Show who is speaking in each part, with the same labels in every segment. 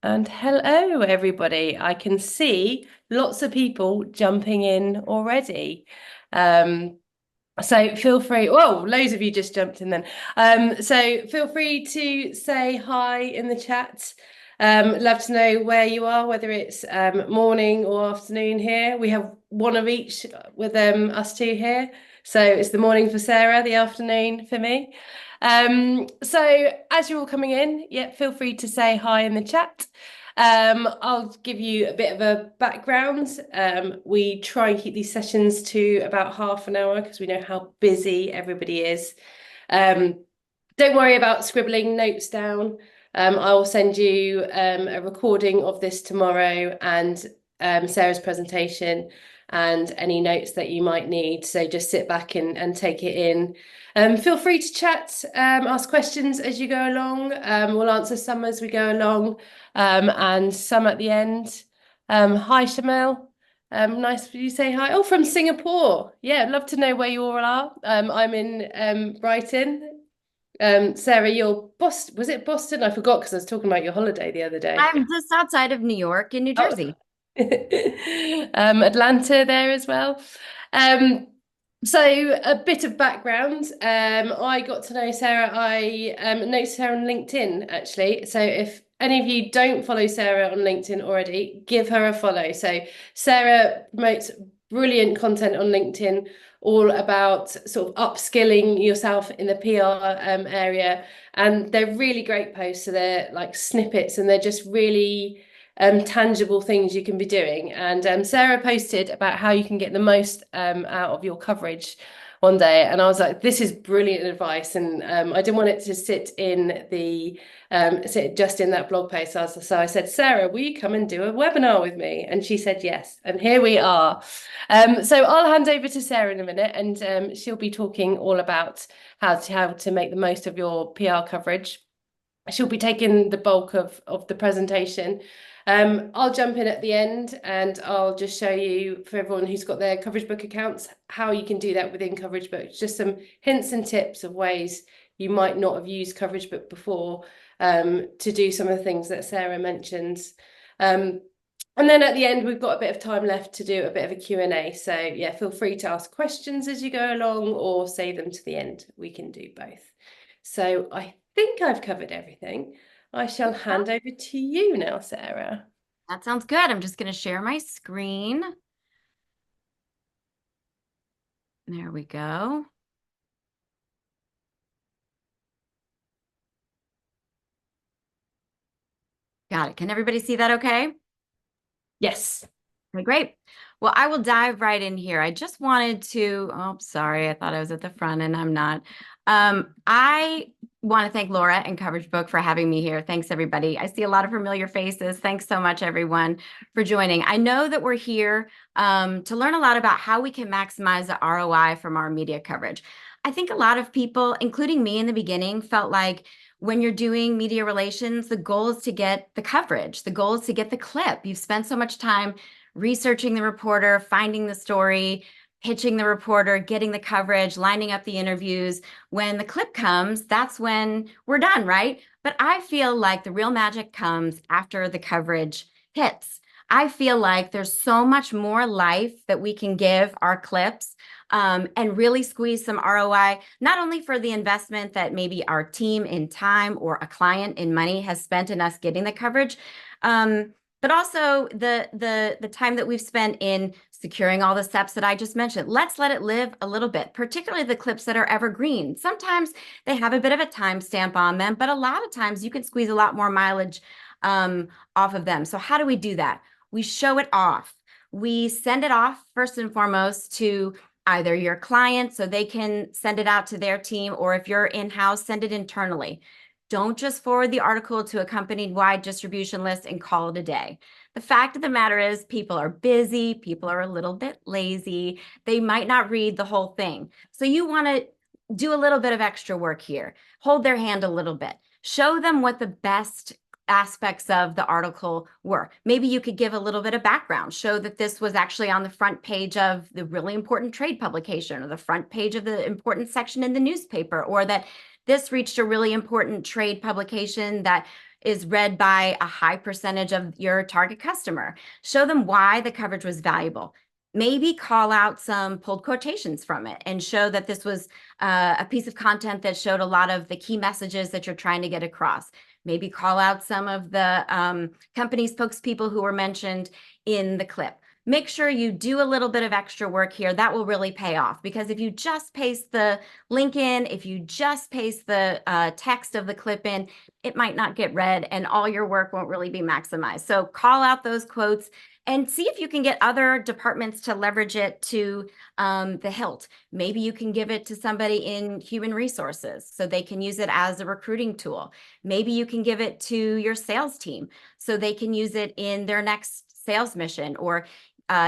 Speaker 1: And hello, everybody. I can see lots of people jumping in already. Um, so feel free. Whoa, loads of you just jumped in then. So feel free to say hi in the chat. Love to know where you are, whether it's morning or afternoon here. We have one of each with us two here. So it's the morning for Sarah, the afternoon for me. So as you're all coming in, yeah, feel free to say hi in the chat. I'll give you a bit of a background. We try and keep these sessions to about half an hour because we know how busy everybody is. Um, don't worry about scribbling notes down. I will send you a recording of this tomorrow and Sarah's presentation and any notes that you might need. So just sit back and take it in. Feel free to chat, ask questions as you go along. We'll answer some as we go along and some at the end. Hi, Shamel. Nice for you to say hi. Oh, from Singapore. Yeah, I'd love to know where you all are. I'm in Brighton. Sarah, you're Boston. Was it Boston? I forgot because I was talking about your holiday the other day.
Speaker 2: I'm just outside of New York in New
Speaker 1: Oh.
Speaker 2: Jersey.
Speaker 1: Atlanta there as well. Um, so a bit of background. I got to know Sarah. I noticed her on LinkedIn actually. So if any of you don't follow Sarah on LinkedIn already, give her a follow. So Sarah promotes brilliant content on LinkedIn, all about sort of upskilling yourself in the PR area, and they're really great posts. So they're like snippets, and they're just really tangible things you can be doing. And Sarah posted about how you can get the most out of your coverage one day, and I was like, "This is brilliant advice." And I didn't want it to sit just in that blog post. So I said, "Sarah, will you come and do a webinar with me?" And she said yes, and here we are. So I'll hand over to Sarah in a minute, and she'll be talking all about how to make the most of your PR coverage. She'll be taking the bulk of the presentation. I'll jump in at the end and I'll just show you, for everyone who's got their CoverageBook accounts, how you can do that within CoverageBook. Just some hints and tips of ways you might not have used CoverageBook before to do some of the things that Sarah mentions. And then at the end, we've got a bit of time left to do a bit of a Q&A. So yeah, feel free to ask questions as you go along or save them to the end. We can do both. So I think I've covered everything. I shall hand over to you now, Sarah.
Speaker 2: That sounds good. I'm just going to share my screen. There we go. Got it. Can everybody see that okay?
Speaker 1: Yes.
Speaker 2: Okay, great. Well, I will dive right in here. I just wanted to, oh, sorry, I thought I was at the front and I'm not. I want to thank Laura and CoverageBook for having me here. Thanks, everybody. I see a lot of familiar faces. Thanks so much, everyone, for joining. I know that we're here to learn a lot about how we can maximize the ROI from our media coverage. I think a lot of people, including me in the beginning, felt like when you're doing media relations, the goal is to get the coverage. The goal is to get the clip. You've spent so much time researching the reporter, finding the story, pitching the reporter, getting the coverage, lining up the interviews. When the clip comes, that's when we're done, right? But I feel like the real magic comes after the coverage hits. I feel like there's so much more life that we can give our clips and really squeeze some ROI, not only for the investment that maybe our team in time or a client in money has spent in us getting the coverage, but also the time that we've spent in securing all the steps that I just mentioned. Let's let it live a little bit, particularly the clips that are evergreen. Sometimes they have a bit of a timestamp on them, but a lot of times you can squeeze a lot more mileage off of them. So how do we do that? We show it off. We send it off first and foremost to either your client so they can send it out to their team, or if you're in-house, send it internally. Don't just forward the article to a company-wide distribution list and call it a day. The fact of the matter is people are busy, people are a little bit lazy, they might not read the whole thing. So you want to do a little bit of extra work here. Hold their hand a little bit. Show them what the best aspects of the article were. Maybe you could give a little bit of background, show that this was actually on the front page of the really important trade publication or the front page of the important section in the newspaper, or that this reached a really important trade publication that is read by a high percentage of your target customer. Show them why the coverage was valuable. Maybe call out some pulled quotations from it and show that this was a piece of content that showed a lot of the key messages that you're trying to get across. Maybe call out some of the company spokespeople who were mentioned in the clip. Make sure you do a little bit of extra work here. That will really pay off, because if you just paste the link in, if you just paste the text of the clip in, it might not get read and all your work won't really be maximized. So call out those quotes and see if you can get other departments to leverage it to the hilt. Maybe you can give it to somebody in human resources so they can use it as a recruiting tool. Maybe you can give it to your sales team so they can use it in their next sales mission or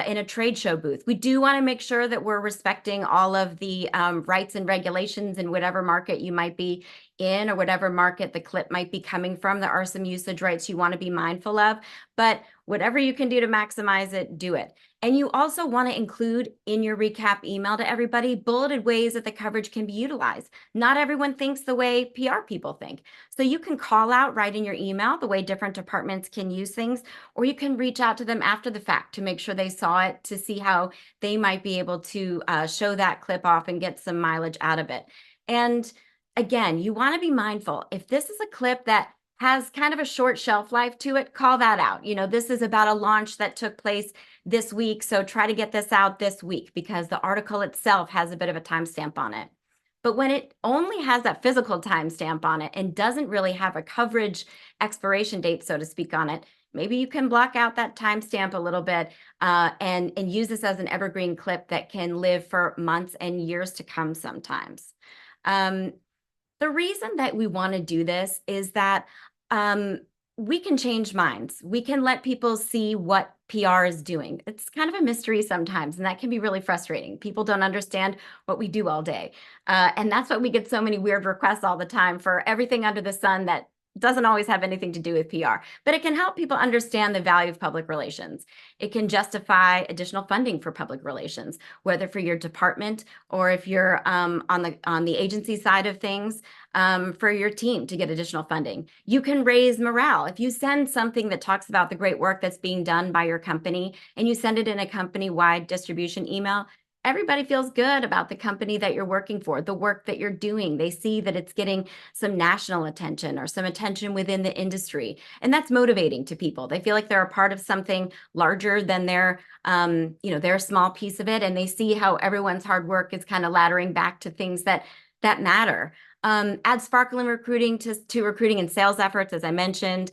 Speaker 2: in a trade show booth. We do want to make sure that we're respecting all of the rights and regulations in whatever market you might be in or whatever market the clip might be coming from. There are some usage rights you want to be mindful of, but whatever you can do to maximize it, do it. And you also want to include in your recap email to everybody bulleted ways that the coverage can be utilized. Not everyone thinks the way PR people think. So you can call out right in your email the way different departments can use things, or you can reach out to them after the fact to make sure they saw it, to see how they might be able to show that clip off and get some mileage out of it. And again, you want to be mindful. If this is a clip that has kind of a short shelf life to it, call that out. You know, this is about a launch that took place this week, so try to get this out this week because the article itself has a bit of a timestamp on it. But when it only has that physical timestamp on it and doesn't really have a coverage expiration date, so to speak, on it, maybe you can block out that timestamp a little bit and use this as an evergreen clip that can live for months and years to come sometimes. The reason that we want to do this is that we can change minds. We can let people see what PR is doing. It's kind of a mystery sometimes, and that can be really frustrating. People don't understand what we do all day. And that's why we get so many weird requests all the time for everything under the sun that doesn't always have anything to do with PR, but it can help people understand the value of public relations. It can justify additional funding for public relations, whether for your department or if you're on the agency side of things, for your team to get additional funding. You can raise morale. If you send something that talks about the great work that's being done by your company and you send it in a company-wide distribution email, everybody feels good about the company that you're working for, the work that you're doing. They see that it's getting some national attention or some attention within the industry. And that's motivating to people. They feel like they're a part of something larger than their small piece of it. And they see how everyone's hard work is kind of laddering back to things that matter. Add sparkle in recruiting to recruiting and sales efforts, as I mentioned.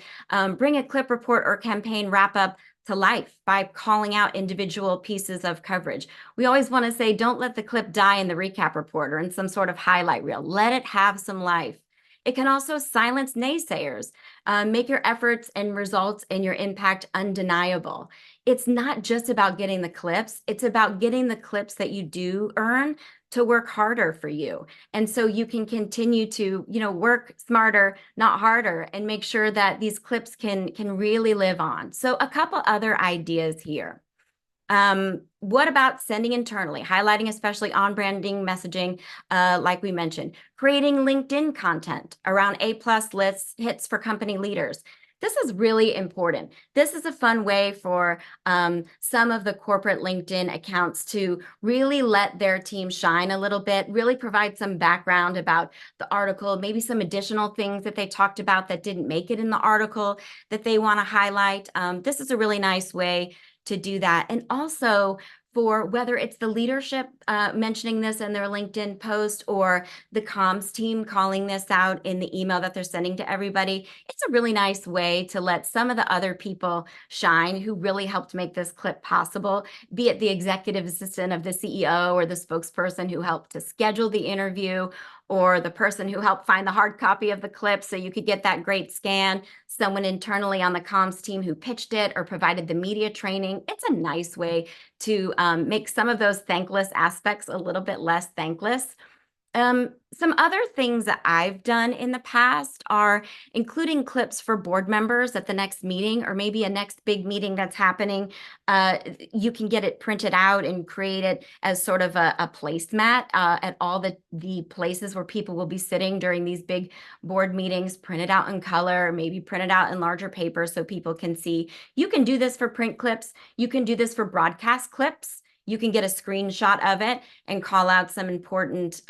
Speaker 2: Bring a clip report or campaign wrap up to life by calling out individual pieces of coverage. We always want to say, don't let the clip die in the recap report or in some sort of highlight reel. Let it have some life. It can also silence naysayers, make your efforts and results and your impact undeniable. It's not just about getting the clips. It's about getting the clips that you do earn to work harder for you. And so you can continue to, work smarter, not harder, and make sure that these clips can really live on. So a couple other ideas here. What about sending internally, highlighting especially on branding messaging, like we mentioned, creating LinkedIn content around A+ lists, hits for company leaders. This is really important. This is a fun way for some of the corporate LinkedIn accounts to really let their team shine a little bit, really provide some background about the article, maybe some additional things that they talked about that didn't make it in the article that they want to highlight. This is a really nice way to do that. And also, for whether it's the leadership mentioning this in their LinkedIn post or the comms team calling this out in the email that they're sending to everybody, it's a really nice way to let some of the other people shine who really helped make this clip possible, be it the executive assistant of the CEO or the spokesperson who helped to schedule the interview, or the person who helped find the hard copy of the clip so you could get that great scan, someone internally on the comms team who pitched it or provided the media training. It's a nice way to make some of those thankless aspects a little bit less thankless. Some other things that I've done in the past are including clips for board members at the next meeting or maybe a next big meeting that's happening. You can get it printed out and create it as sort of a placemat at all the places where people will be sitting during these big board meetings, print it out in color, maybe print it out in larger paper so people can see. You can do this for print clips. You can do this for broadcast clips. You can get a screenshot of it and call out some important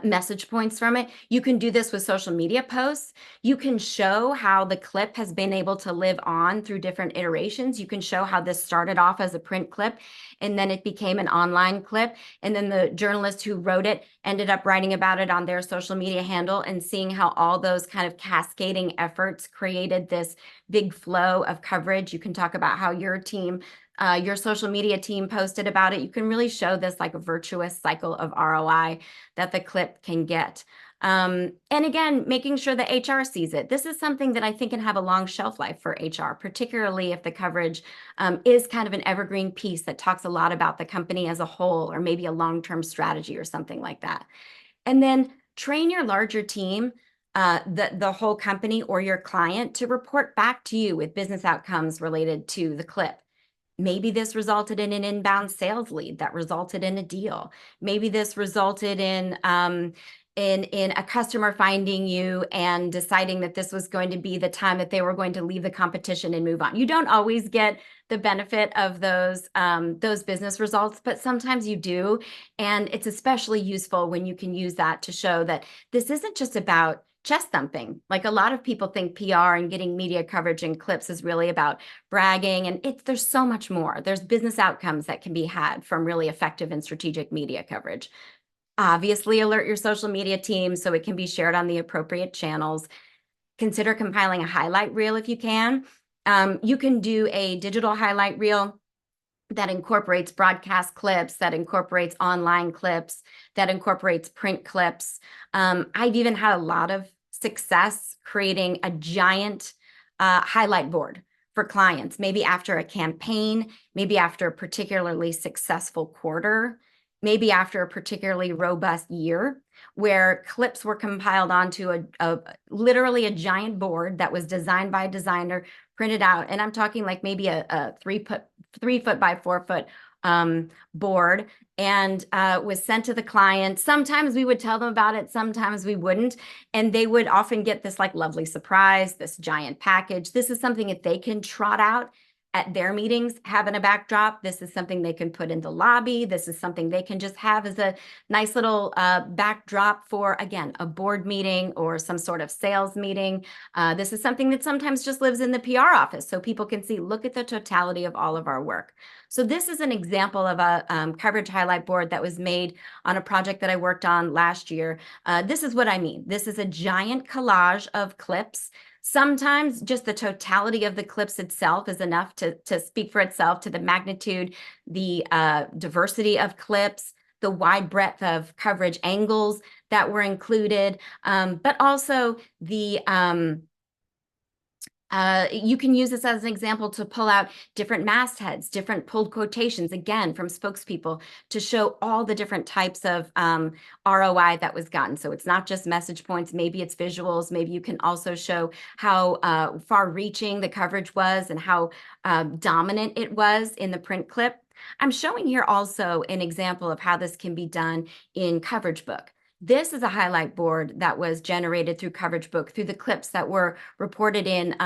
Speaker 2: message points from it. You can do this with social media posts. You can show how the clip has been able to live on through different iterations. You can show how this started off as a print clip and then it became an online clip. And then the journalist who wrote it ended up writing about it on their social media handle and seeing how all those kind of cascading efforts created this big flow of coverage. You can talk about how your team your social media team posted about it. You can really show this like a virtuous cycle of ROI that the clip can get. And again, making sure that HR sees it. This is something that I think can have a long shelf life for HR, particularly if the coverage is kind of an evergreen piece that talks a lot about the company as a whole, or maybe a long-term strategy or something like that. And then train your larger team, the whole company or your client, to report back to you with business outcomes related to the clip. Maybe this resulted in an inbound sales lead that resulted in a deal. Maybe this resulted in a customer finding you and deciding that this was going to be the time that they were going to leave the competition and move on. You don't always get the benefit of those business results, but sometimes you do. And it's especially useful when you can use that to show that this isn't just about chest thumping. Like a lot of people think PR and getting media coverage and clips is really about bragging, and there's so much more. There's business outcomes that can be had from really effective and strategic media coverage. Obviously, alert your social media team so it can be shared on the appropriate channels. Consider compiling a highlight reel if you can. You can do a digital highlight reel that incorporates broadcast clips, that incorporates online clips, that incorporates print clips. I've even had a lot of success creating a giant highlight board for clients, maybe after a campaign, maybe after a particularly successful quarter, maybe after a particularly robust year, where clips were compiled onto literally a giant board that was designed by a designer, printed out. And I'm talking like maybe a 3 foot by 4 foot board, and was sent to the client. Sometimes we would tell them about it, sometimes we wouldn't. And they would often get this like lovely surprise, this giant package. This is something that they can trot out at their meetings, having a backdrop. This is something they can put in the lobby. This is something they can just have as a nice little backdrop for, again, a board meeting or some sort of sales meeting. This is something that sometimes just lives in the PR office so people can see, look at the totality of all of our work. So this is an example of a coverage highlight board that was made on a project that I worked on last year. This is what I mean. This is a giant collage of clips. Sometimes just the totality of the clips itself is enough to speak for itself, to the magnitude, the diversity of clips, the wide breadth of coverage angles that were included, but also the you can use this as an example to pull out different mastheads, different pulled quotations, again, from spokespeople, to show all the different types of ROI that was gotten. So it's not just message points, maybe it's visuals, maybe you can also show how far-reaching the coverage was and how dominant it was in the print clip. I'm showing here also an example of how this can be done in CoverageBook. This is a highlight board that was generated through CoverageBook, through the clips that were reported in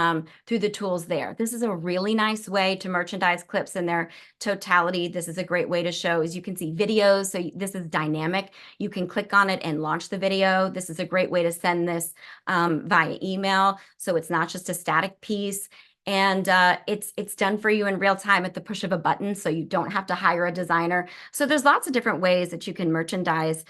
Speaker 2: through the tools there. This is a really nice way to merchandise clips in their totality. This is a great way to show, as you can see, videos. So this is dynamic. You can click on it and launch the video. This is a great way to send this via email. So it's not just a static piece. And it's done for you in real time at the push of a button, so you don't have to hire a designer. So there's lots of different ways that you can merchandise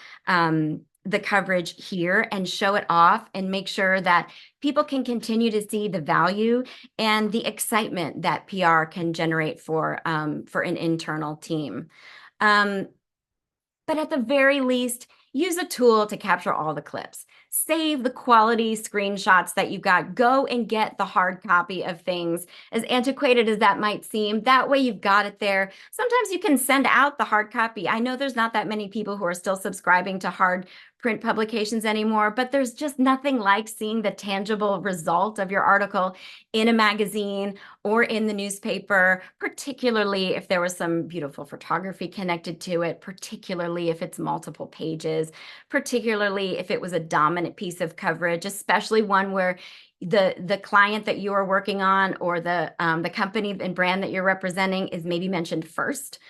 Speaker 2: the coverage here and show it off and make sure that people can continue to see the value and the excitement that PR can generate for an internal team. But at the very least, use a tool to capture all the clips. Save the quality screenshots that you got. Go and get the hard copy of things, as antiquated as that might seem. That way you've got it there. Sometimes you can send out the hard copy. I know there's not that many people who are still subscribing to hard print publications anymore, but there's just nothing like seeing the tangible result of your article in a magazine or in the newspaper, particularly if there was some beautiful photography connected to it, particularly if it's multiple pages, particularly if it was a dominant piece of coverage, especially one where the client that you are working on or the company and brand that you're representing is maybe mentioned first,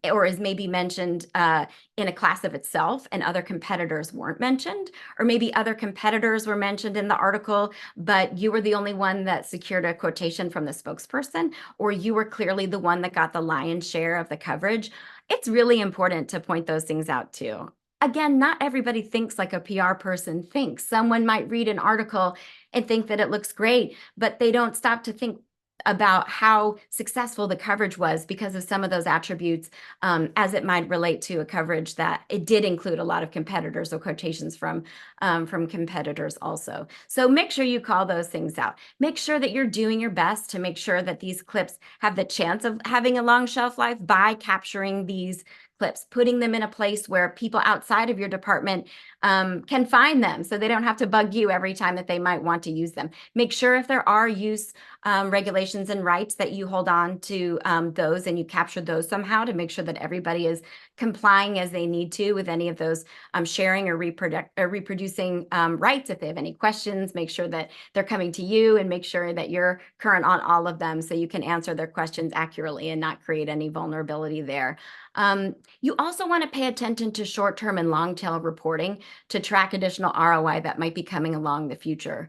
Speaker 2: or is maybe mentioned in a class of itself and other competitors weren't mentioned, or maybe other competitors were mentioned in the article, but you were the only one that secured a quotation from the spokesperson, or you were clearly the one that got the lion's share of the coverage. It's really important to point those things out too. Again, not everybody thinks like a PR person thinks. Someone might read an article and think that it looks great, but they don't stop to think about how successful the coverage was because of some of those attributes, as it might relate to a coverage that it did include a lot of competitors or quotations from competitors also. So make sure you call those things out. Make sure that you're doing your best to make sure that these clips have the chance of having a long shelf life by capturing these clips, putting them in a place where people outside of your department can find them so they don't have to bug you every time that they might want to use them. Make sure if there are use regulations and rights that you hold on to those and you capture those somehow to make sure that everybody is complying as they need to with any of those sharing or reproducing rights. If they have any questions, make sure that they're coming to you and make sure that you're current on all of them so you can answer their questions accurately and not create any vulnerability there. You also want to pay attention to short-term and long-tail reporting to track additional ROI that might be coming along in the future.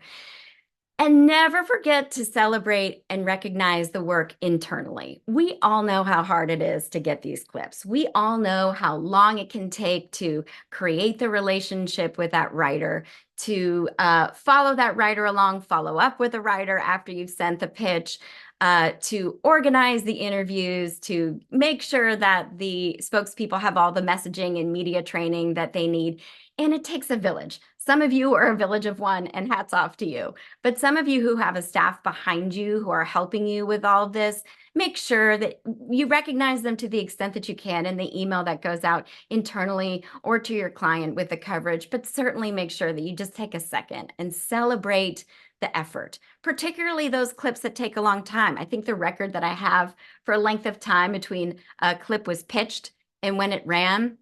Speaker 2: And never forget to celebrate and recognize the work internally. We all know how hard it is to get these clips. We all know how long it can take to create the relationship with that writer, to follow that writer along, follow up with a writer after you've sent the pitch, to organize the interviews, to make sure that the spokespeople have all the messaging and media training that they need. And it takes a village. Some of you are a village of one, and hats off to you. But some of you who have a staff behind you who are helping you with all of this, make sure that you recognize them to the extent that you can in the email that goes out internally or to your client with the coverage. But certainly make sure that you just take a second and celebrate the effort, particularly those clips that take a long time. I think the record that I have for length of time between a clip was pitched and when it ran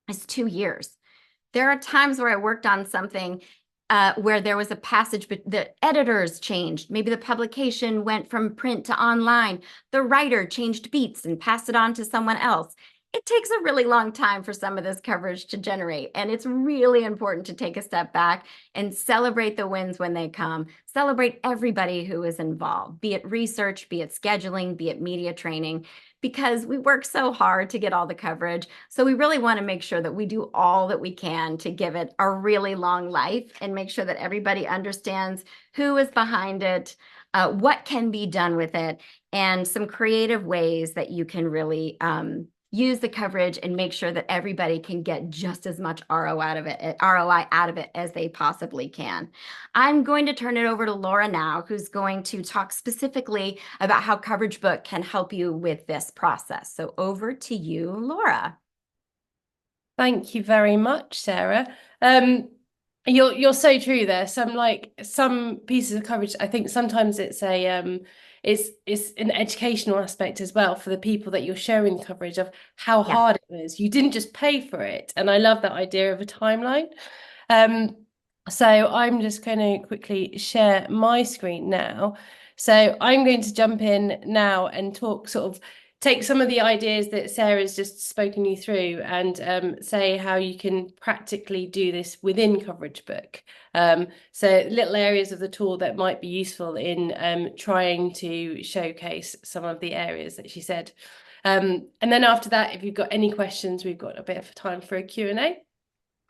Speaker 2: is 2 years. There are times where I worked on something where there was a passage, but the editors changed. Maybe the publication went from print to online. The writer changed beats and passed it on to someone else. It takes a really long time for some of this coverage to generate, and it's really important to take a step back and celebrate the wins when they come. Celebrate everybody who is involved, be it research, be it scheduling, be it media training, because we work so hard to get all the coverage. So we really want to make sure that we do all that we can to give it a really long life and make sure that everybody understands who is behind it, what can be done with it, and some creative ways that you can really use the coverage and make sure that everybody can get just as much ROI out of it as they possibly can. I'm going to turn it over to Laura now, who's going to talk specifically about how CoverageBook can help you with this process. So over to you, Laura.
Speaker 1: Thank you very much, Sarah. You're so true there. Some pieces of coverage, I think sometimes it's it's an educational aspect as well for the people that you're showing the coverage of how
Speaker 2: Yeah.
Speaker 1: hard it is. You didn't just pay for it. And I love that idea of a timeline. Um, so I'm just going to quickly share my screen now. So I'm going to jump in now and take some of the ideas that Sarah's just spoken you through and say how you can practically do this within CoverageBook. So little areas of the tool that might be useful in trying to showcase some of the areas that she said. And then after that, if you've got any questions, we've got a bit of time for a Q&A.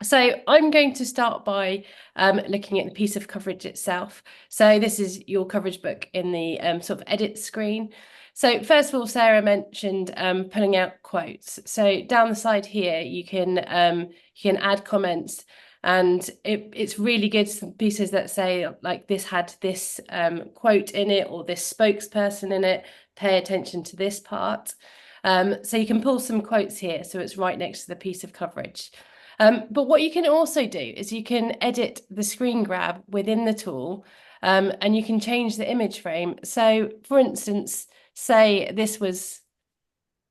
Speaker 1: So I'm going to start by looking at the piece of coverage itself. So this is your CoverageBook in the sort of edit screen. So first of all, Sarah mentioned pulling out quotes. So down the side here, you can add comments, and it's really good. Some pieces that say like this had this quote in it or this spokesperson in it. Pay attention to this part. So you can pull some quotes here, so it's right next to the piece of coverage. But what you can also do is you can edit the screen grab within the tool, and you can change the image frame. So, for instance, say this was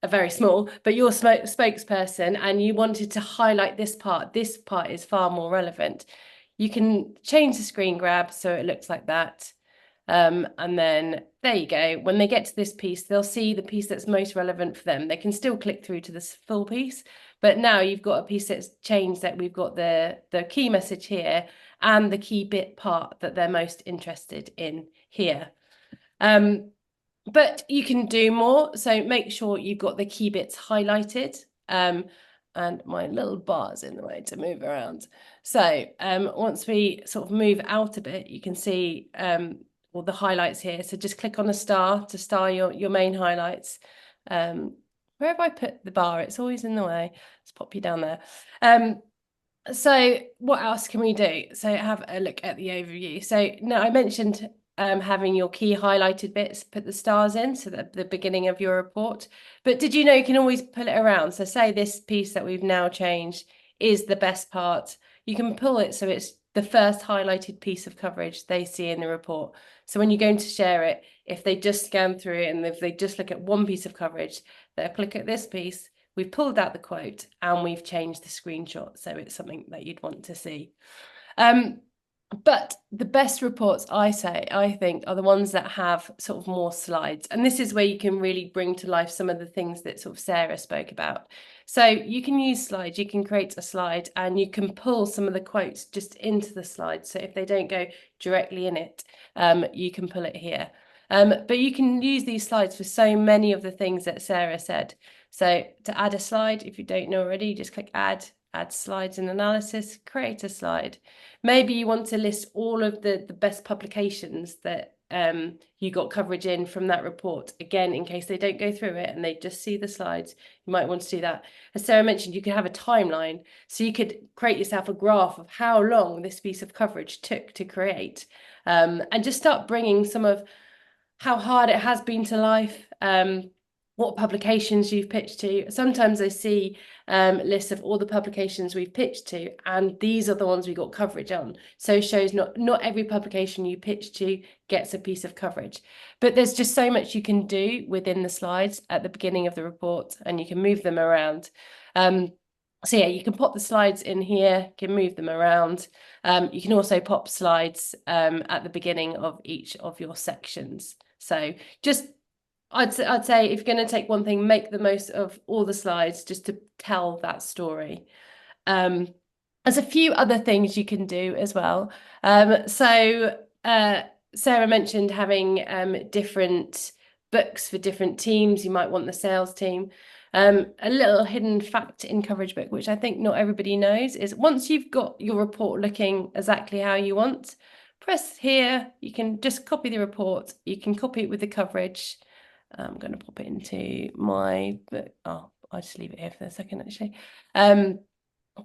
Speaker 1: a very small, but you're spokesperson and you wanted to highlight this part is far more relevant. You can change the screen grab so it looks like that. And then there you go. When they get to this piece, they'll see the piece that's most relevant for them. They can still click through to this full piece, but now you've got a piece that's changed, that we've got the key message here and the key bit part that they're most interested in here. But you can do more. So make sure you've got the key bits highlighted. And my little bar's in the way to move around. So once we sort of move out a bit, you can see all the highlights here. So just click on a star to star your main highlights. Where have I put the bar? It's always in the way. Let's pop you down there. So what else can we do? So have a look at the overview. So now I mentioned having your key highlighted bits, put the stars in, so that the beginning of your report. But did you know you can always pull it around? So say this piece that we've now changed is the best part. You can pull it so it's the first highlighted piece of coverage they see in the report. So when you're going to share it, if they just scan through it and if they just look at one piece of coverage, they'll click at this piece. We've pulled out the quote and we've changed the screenshot, so it's something that you'd want to see. But the best reports, I think, are the ones that have sort of more slides. And this is where you can really bring to life some of the things that sort of Sarah spoke about. So you can use slides, you can create a slide and you can pull some of the quotes just into the slide. So if they don't go directly in it, you can pull it here. But you can use these slides for so many of the things that Sarah said. So to add a slide, if you don't know already, just click add slides and analysis, create a slide. Maybe you want to list all of the best publications that you got coverage in from that report. Again, in case they don't go through it and they just see the slides, you might want to do that. As Sarah mentioned, you could have a timeline. So you could create yourself a graph of how long this piece of coverage took to create, and just start bringing some of how hard it has been to life, what publications you've pitched to. Sometimes I see lists of all the publications we've pitched to, and these are the ones we got coverage on. So it shows not every publication you pitch to gets a piece of coverage. But there's just so much you can do within the slides at the beginning of the report, and you can move them around. So yeah, you can pop the slides in here, you can move them around. You can also pop slides at the beginning of each of your sections. So just I'd say if you're going to take one thing, make the most of all the slides just to tell that story. There's a few other things you can do as well. Sarah mentioned having different books for different teams. You might want the sales team. A little hidden fact in CoverageBook, which I think not everybody knows, is once you've got your report looking exactly how you want, press here. You can just copy the report. You can copy it with the coverage. I'm going to pop it into my book. Oh, I'll just leave it here for a second, actually. I'll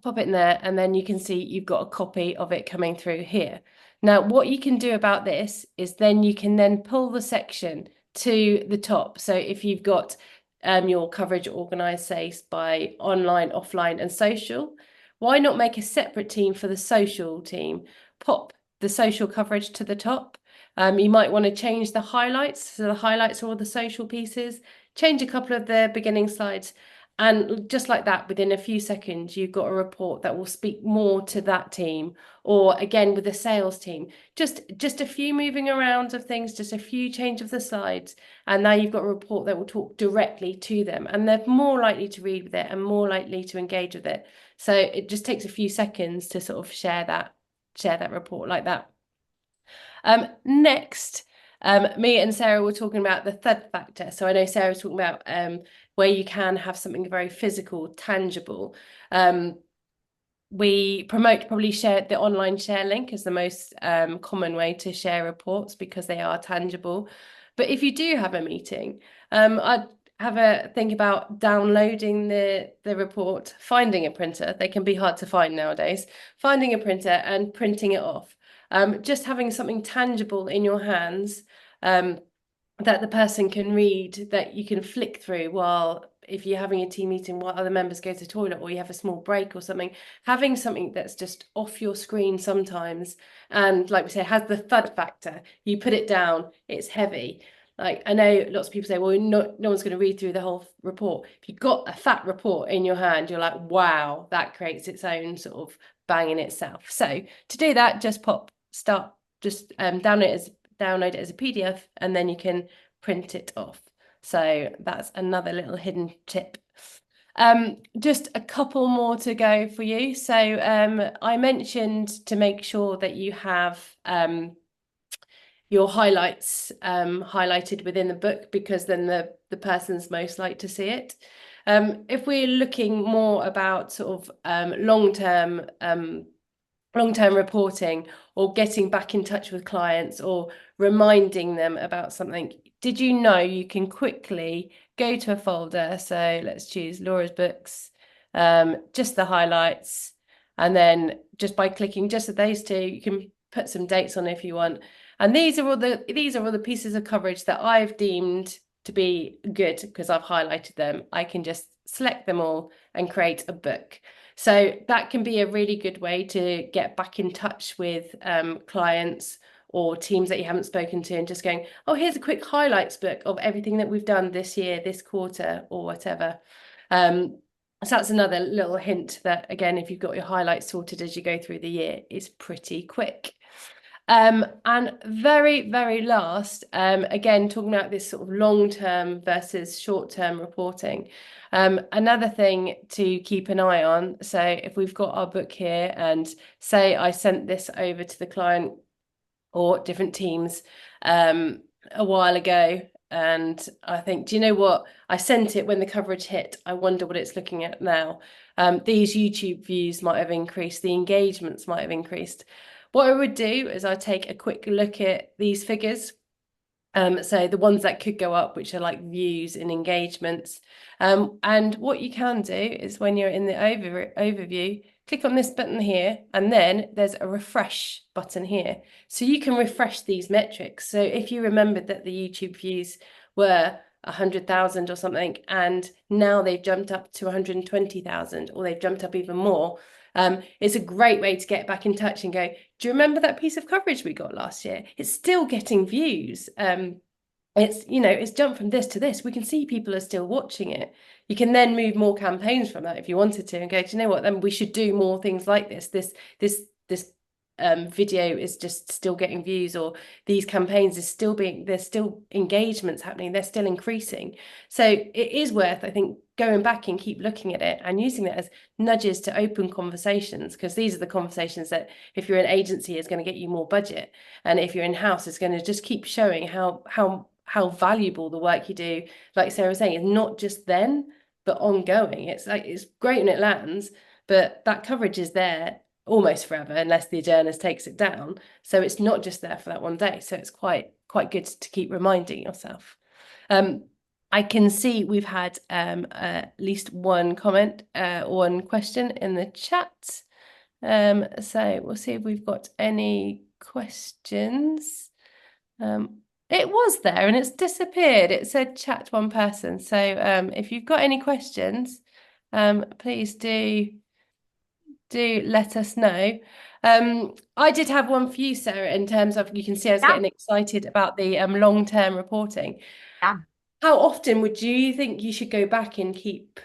Speaker 1: pop it in there, and then you can see you've got a copy of it coming through here. Now, what you can do about this is then you can then pull the section to the top. So if you've got your coverage organized, say, by online, offline, and social, why not make a separate team for the social team? Pop the social coverage to the top. You might want to change the highlights. So the highlights are all the social pieces. Change a couple of the beginning slides. And just like that, within a few seconds, you've got a report that will speak more to that team. Or again, with the sales team, just a few moving around of things, just a few change of the slides. And now you've got a report that will talk directly to them. And they're more likely to read with it and more likely to engage with it. So it just takes a few seconds to sort of share that report like that. Next, me and Sarah were talking about the third factor. So I know Sarah was talking about where you can have something very physical, tangible. We promote probably share the online share link as the most common way to share reports because they are tangible. But if you do have a meeting, I'd have a think about downloading the report, finding a printer. They can be hard to find nowadays. Finding a printer and printing it off. Just having something tangible in your hands. That the person can read, that you can flick through while, if you're having a team meeting while other members go to the toilet, or you have a small break or something, having something that's just off your screen sometimes, and like we say, has the thud factor. You put it down, it's heavy. Like, I know lots of people say, well, no one's going to read through the whole report. If you've got a fat report in your hand, you're like, wow, that creates its own sort of bang in itself. So to do that, just download it as a PDF, and then you can print it off. So that's another little hidden tip. Just a couple more to go for you. So I mentioned to make sure that you have your highlights highlighted within the book, because then the person's most likely to see it. If we're looking more about sort of long-term reporting, or getting back in touch with clients, or reminding them about something, did you know you can quickly go to a folder? So let's choose Laura's books, just the highlights, and then just by clicking just at those two, you can put some dates on if you want. And these are all the pieces of coverage that I've deemed to be good because I've highlighted them. I can just select them all and create a book. So that can be a really good way to get back in touch with clients or teams that you haven't spoken to, and just going, oh, here's a quick highlights book of everything that we've done this year, this quarter, or whatever. So that's another little hint that, again, if you've got your highlights sorted as you go through the year, it's pretty quick. And very, very last, again, talking about this sort of long-term versus short-term reporting. Another thing to keep an eye on. So if we've got our book here, and say I sent this over to the client or different teams a while ago, and I think, do you know what? I sent it when the coverage hit. I wonder what it's looking at now. These YouTube views might have increased. The engagements might have increased. What I would do is I'd take a quick look at these figures. So the ones that could go up, which are like views and engagements. And what you can do is, when you're in the overview, click on this button here, and then there's a refresh button here. So you can refresh these metrics. So if you remembered that the YouTube views were 100,000 or something, and now they've jumped up to 120,000, or they've jumped up even more, it's a great way to get back in touch and go, do you remember that piece of coverage we got last year? It's still getting views. It's jumped from this to this. We can see people are still watching it. You can then move more campaigns from that if you wanted to, and go, do you know what? Then we should do more things like this. This video is just still getting views, or these campaigns there's still engagements happening. They're still increasing. So it is worth, I think, going back and keep looking at it and using it as nudges to open conversations, because these are the conversations that, if you're an agency, is going to get you more budget, and if you're in-house, it's going to just keep showing how valuable the work you do, like Sarah was saying, is not just then but ongoing. It's like, it's great when it lands, but that coverage is there almost forever unless the journalist takes it down. So it's not just there for that one day. So it's quite good to keep reminding yourself. I can see we've had at least one comment, one question in the chat. So we'll see if we've got any questions. It was there and it's disappeared. It said chat one person. So if you've got any questions, please do let us know. I did have one for you, Sarah, in terms of, you can see I was getting excited about the long-term reporting.
Speaker 2: Yeah.
Speaker 1: How often would you think you should go back and keep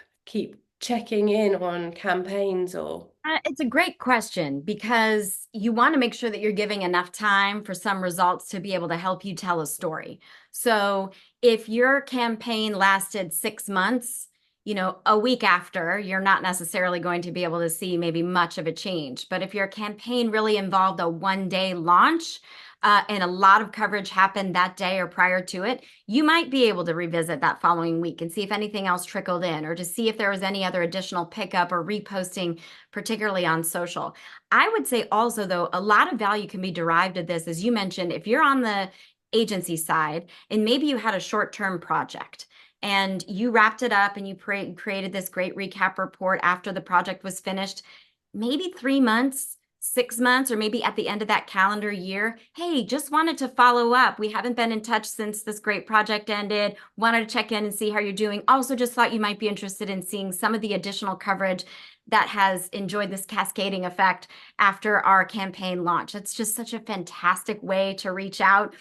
Speaker 1: checking in on campaigns? Or
Speaker 2: It's a great question, because you want to make sure that you're giving enough time for some results to be able to help you tell a story. So if your campaign lasted 6 months, a week after, you're not necessarily going to be able to see maybe much of a change. But if your campaign really involved a one-day launch, and a lot of coverage happened that day or prior to it, you might be able to revisit that following week and see if anything else trickled in, or to see if there was any other additional pickup or reposting, particularly on social. I would say also, though, a lot of value can be derived of this, as you mentioned, if you're on the agency side and maybe you had a short-term project and you wrapped it up and you created this great recap report after the project was finished, maybe 3 months, 6 months, or maybe at the end of that calendar year, hey, just wanted to follow up. We haven't been in touch since this great project ended. Wanted to check in and see how you're doing. Also, just thought you might be interested in seeing some of the additional coverage that has enjoyed this cascading effect after our campaign launch. It's just such a fantastic way to reach out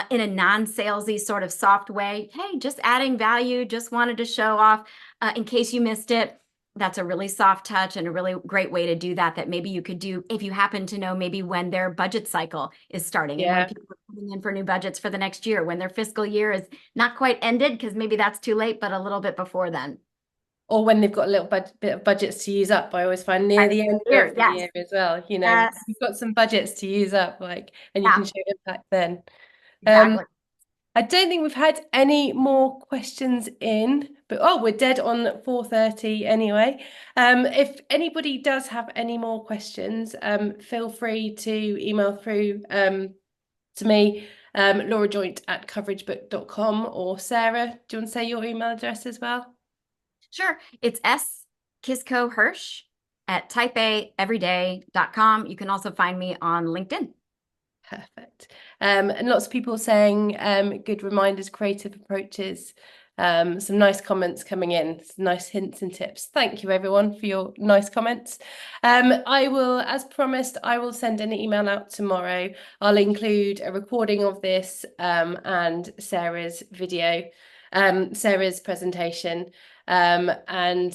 Speaker 2: in a non-salesy sort of soft way. Hey, just adding value, just wanted to show off in case you missed it. That's a really soft touch and a really great way to do that, that maybe you could do if you happen to know maybe when their budget cycle is starting and when
Speaker 1: Yeah.
Speaker 2: people are putting in for new budgets for the next year, when their fiscal year is not quite ended, because maybe that's too late, but a little bit before then.
Speaker 1: Or when they've got a little bit of budgets to use up. I always find near
Speaker 2: Right.
Speaker 1: the end
Speaker 2: Here,
Speaker 1: of the
Speaker 2: yes.
Speaker 1: year as well,
Speaker 2: Yes.
Speaker 1: you've got some budgets to use up, like, and you
Speaker 2: Yeah,
Speaker 1: can show impact then. Um,
Speaker 2: exactly.
Speaker 1: I don't think we've had any more questions in, but oh, we're dead on 4:30 anyway. If anybody does have any more questions, feel free to email through to me, laurajoint@coveragebook.com, or Sarah, do you want to say your email address as well?
Speaker 2: Sure. It's S Kisco Hirsch at typeaeveryday.com. You can also find me on LinkedIn.
Speaker 1: Perfect. And lots of people saying good reminders, creative approaches, some nice comments coming in, some nice hints and tips. Thank you everyone for your nice comments. I will, as promised, I will send an email out tomorrow. I'll include a recording of this and Sarah's video, Sarah's presentation. And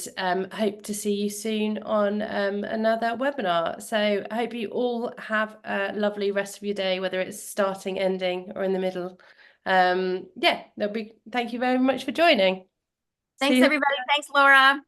Speaker 1: hope to see you soon on another webinar. So I hope you all have a lovely rest of your day, whether it's starting, ending, or in the middle. Yeah, thank you very much for joining. See
Speaker 2: Thanks,
Speaker 1: you.
Speaker 2: everybody. Thanks, Laura.